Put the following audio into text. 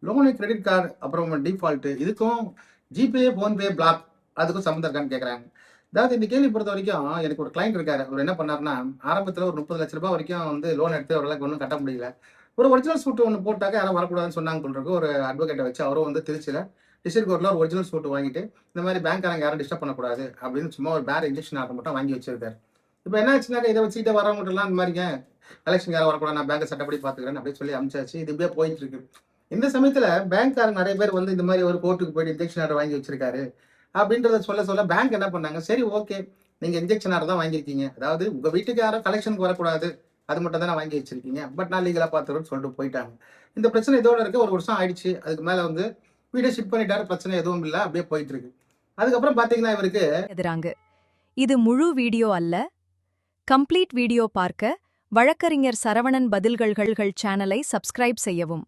Loan, credit card, அப்புறம் default இதுக்கும் GPay, PhonePe, black அதுக்கும் சம்மந்தம் இருக்கான்னு கேட்குறாங்க. அதாவது இந்த கேள்வி பொறுத்த வரைக்கும் எனக்கு ஒரு கிளையண்ட் இருக்காரு. அவர் என்ன பண்ணாருன்னா, ஆரம்பத்தில ஒரு ரூ. 30,00,000 வரைக்கும் வந்து லோன் எடுத்து அவரால ஒண்ணும் கட்ட முடியல. ஒரு ஒரிஜினல் சூட் ஒண்ணு போட்டாக்க யாரும் வரக்கூடாதுன்னு சொன்னாங்க போல இருக்கு. ஒரு அட்வொகேட்ட வச்சு அவரும் வந்து திருச்சியில டிஸ்ட்ரிக்ட் கோர்ட்ல ஒரு ஒரிஜினல் சூட் வாங்கிட்டு, இந்த மாரி பேங்க்காரங்க யாரும் டிஸ்டர்ப் பண்ணக்கூடாது அப்படின்னு சும்மா ஒரு பேர் இன்ஜெக்ஷன் ஆர்டர் மட்டும் வாங்கி வச்சிருக்காரு. இப்ப என்ன ஆச்சுனாக்க, இத வச்சுக்கிட்டு வரவங்கட்டலாம் இந்த மாரிங்க எலக்ஷன் யாரும் வரக்கூடாது. நான் பேங்க்க சட்டப்படி பார்த்துக்கிறேன் அப்படின்னு சொல்லி அனுப்பிச்சாச்சு. இது இப்படியே போயிட்டு இருக்கு. இந்த சமயத்துல பேங்க்காரங்க நெறைய பேர் வந்து இந்த மாரி ஒரு கோர்ட்டுக்கு போயிட்டு இன்ஜெக்ஷன் ஆர்டர் வாங்கி வச்சிருக்காரு. அப்படின்றத சொல்ல பேங்க் என்ன பண்ணாங்க, சரி ஓகே. நீங்க இன்ஜெக்ஷன் ஆர்டர் தான் வாங்கியிருக்கீங்க. அதாவது உங்க வீட்டுக்கு யாரும் கலெக்ஷனுக்கு வரக்கூடாது. அது மட்டும் தானே வாங்கி வச்சிருக்கீங்க. பட் நான் லீகலா பார்த்துக்கிறேன்னு சொல்லிட்டு போயிட்டாங்க. இந்த பிரச்சனை இதோட இருக்கு. 1 வருஷம் ஆயிடுச்சு. அதுக்கு மேல வந்து வீட ஷிஃப்ட் பண்ணிட்டாரு. பிரச்சனை எதுவும் இல்ல. அப்படியே போயிட்டு இருக்கு. அதுக்கப்புறம் பார்த்தீங்கன்னா, இவருக்கு எதிராங்க. இது முழு வீடியோ அல்ல. கம்ப்ளீட் வீடியோ பார்க்க வழக்கறிஞர் சரவணன் பதில்கள்கள் சேனலை சப்ஸ்கிரைப் செய்யவும்.